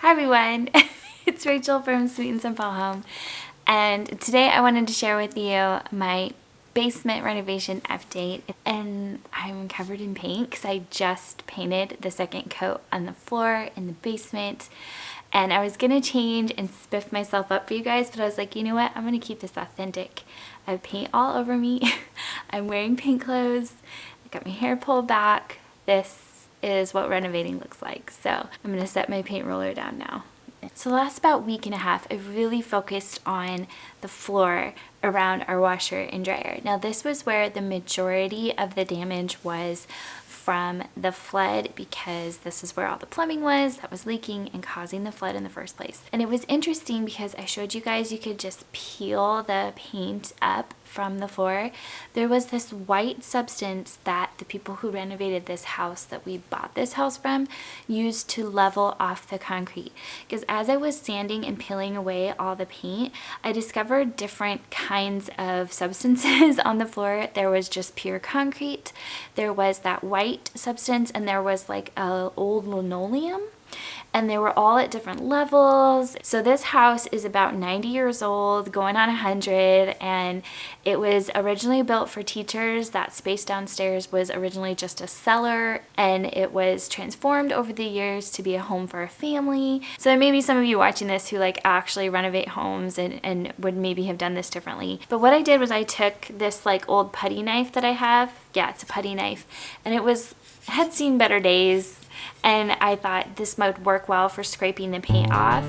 Hi everyone, it's Rachel from Sweet and Simple Home, and today I wanted to share with you my basement renovation update. And I'm covered in paint because I just painted the second coat on the floor in the basement, and I was gonna change and spiff myself up for you guys, but I was like, you know what, I'm gonna keep this authentic. I have paint all over me. I'm wearing paint clothes, I got my hair pulled back. This is what renovating looks like. So I'm gonna set my paint roller down now. So the last about week and a half, I really focused on the floor around our washer and dryer. Now this was where the majority of the damage was from the flood, because this is where all the plumbing was that was leaking and causing the flood in the first place. And it was interesting because I showed you guys you could just peel the paint up from the floor. There was this white substance that the people who renovated this house that we bought this house from used to level off the concrete. Because as I was sanding and peeling away all the paint, I discovered different kinds of substances on the floor. There was just pure concrete, there was that white substance, and there was like a old linoleum. And they were all at different levels. So this house is about 90 years old, going on 100, and it was originally built for teachers. That space downstairs was originally just a cellar, and it was transformed over the years to be a home for a family. So there may be some of you watching this who like actually renovate homes and would maybe have done this differently. But what I did was I took this like old putty knife that I have. Yeah, it's a putty knife. And it had seen better days. And I thought this might work well for scraping the paint off.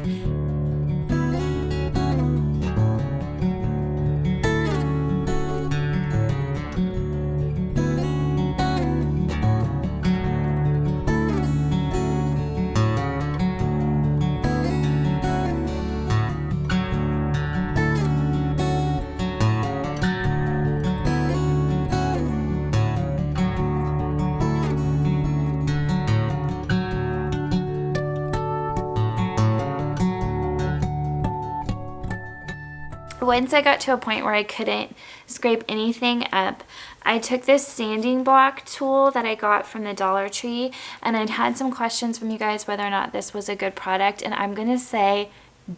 Once I got to a point where I couldn't scrape anything up, I took this sanding block tool that I got from the Dollar Tree, and I'd had some questions from you guys whether or not this was a good product, and I'm gonna say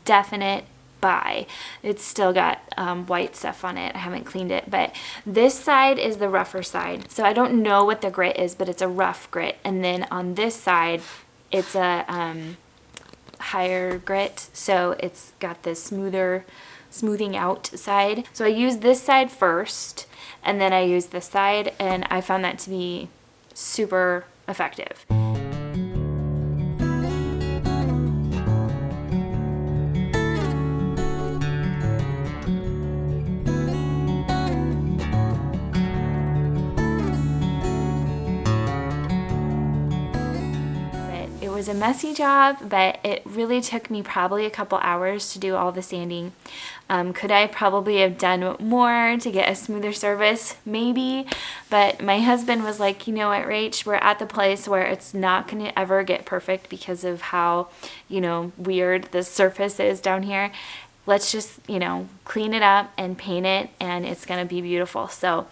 definite buy. It's still got white stuff on it. I haven't cleaned it, but this side is the rougher side. So I don't know what the grit is, but it's a rough grit, and then on this side it's a higher grit, so it's got this smoothing out side. So I used this side first, and then I used this side, and I found that to be super effective. It was a messy job, but it really took me probably a couple hours to do all the sanding. Could I probably have done more to get a smoother surface? Maybe, but my husband was like, you know what, Rach, we're at the place where it's not going to ever get perfect because of how, weird the surface is down here. Let's just, clean it up and paint it, and it's going to be beautiful. So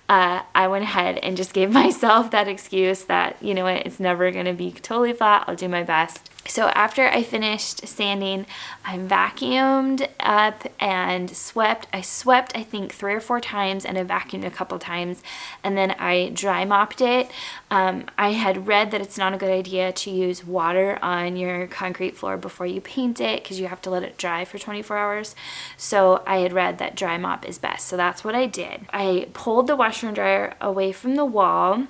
I went ahead and just gave myself that excuse that, it's never going to be totally flat. I'll do my best. So after I finished sanding, I vacuumed up and swept. I swept, I think, 3 or 4 times, and I vacuumed a couple times, and then I dry mopped it. I had read that it's not a good idea to use water on your concrete floor before you paint it because you have to let it dry for 24 hours. So I had read that dry mop is best. So that's what I did. I pulled the washer and dryer away from the wall,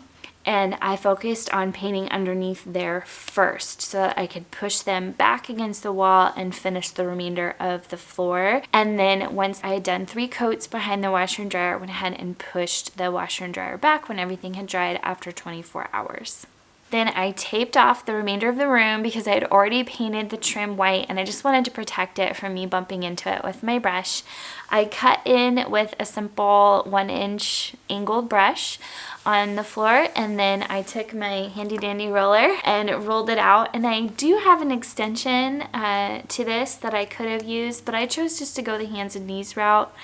and I focused on painting underneath there first so that I could push them back against the wall and finish the remainder of the floor. And then once I had done 3 coats behind the washer and dryer, I went ahead and pushed the washer and dryer back when everything had dried after 24 hours. Then I taped off the remainder of the room because I had already painted the trim white, and I just wanted to protect it from me bumping into it with my brush. I cut in with a simple 1-inch angled brush on the floor, and then I took my handy dandy roller and rolled it out. And I do have an extension to this that I could have used, but I chose just to go the hands and knees route.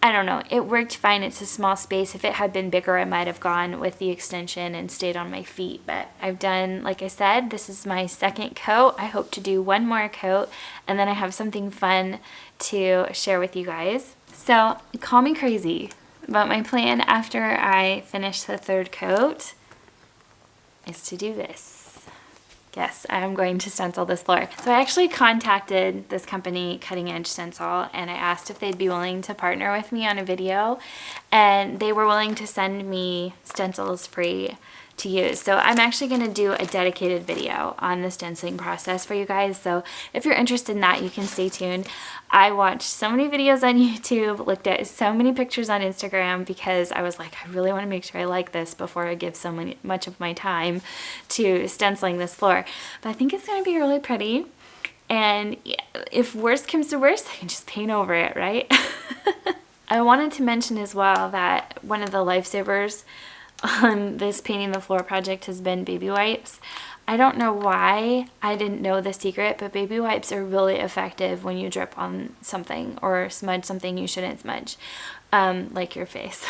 I don't know, it worked fine. It's a small space. If it had been bigger, I might have gone with the extension and stayed on my feet. But I've done, like I said, this is my second coat. I hope to do one more coat, and then I have something fun to share with you guys. So call me crazy, but my plan after I finish the third coat is to do this. Yes, I'm going to stencil this floor. So I actually contacted this company, Cutting Edge Stencil, and I asked if they'd be willing to partner with me on a video, and they were willing to send me stencils free to use. So I'm actually going to do a dedicated video on the stenciling process for you guys. So if you're interested in that, you can stay tuned. I watched so many videos on YouTube, looked at so many pictures on Instagram, because I was like, I really want to make sure I like this before I give so much of my time to stenciling this floor. But I think it's going to be really pretty. And if worst comes to worst, I can just paint over it, right? I wanted to mention as well that one of the lifesavers on this painting the floor project has been baby wipes. I don't know why I didn't know the secret, but baby wipes are really effective when you drip on something or smudge something you shouldn't smudge, like your face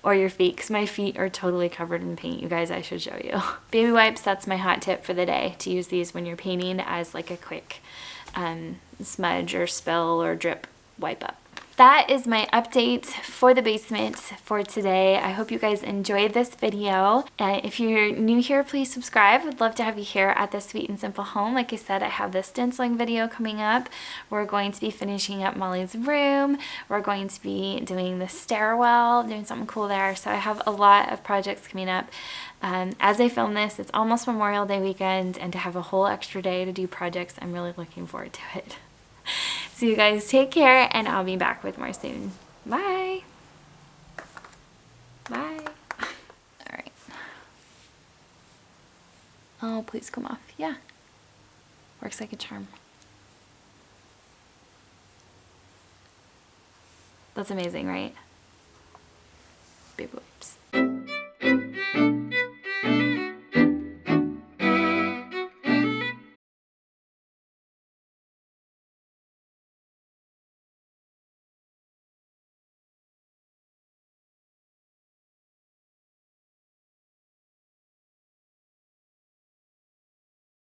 or your feet, because my feet are totally covered in paint. You guys, I should show you. Baby wipes, that's my hot tip for the day, to use these when you're painting as like a quick smudge or spill or drip wipe up. That is my update for the basement for today. I hope you guys enjoyed this video. If you're new here, please subscribe. I'd love to have you here at the Sweet and Simple home. Like I said, I have the stenciling video coming up. We're going to be finishing up Molly's room. We're going to be doing the stairwell, doing something cool there. So I have a lot of projects coming up. As I film this, it's almost Memorial Day weekend, and to have a whole extra day to do projects, I'm really looking forward to it. So you guys take care, and I'll be back with more soon. Bye. Bye. All right. Oh, please come off. Yeah. Works like a charm. That's amazing, right? Baby wipes.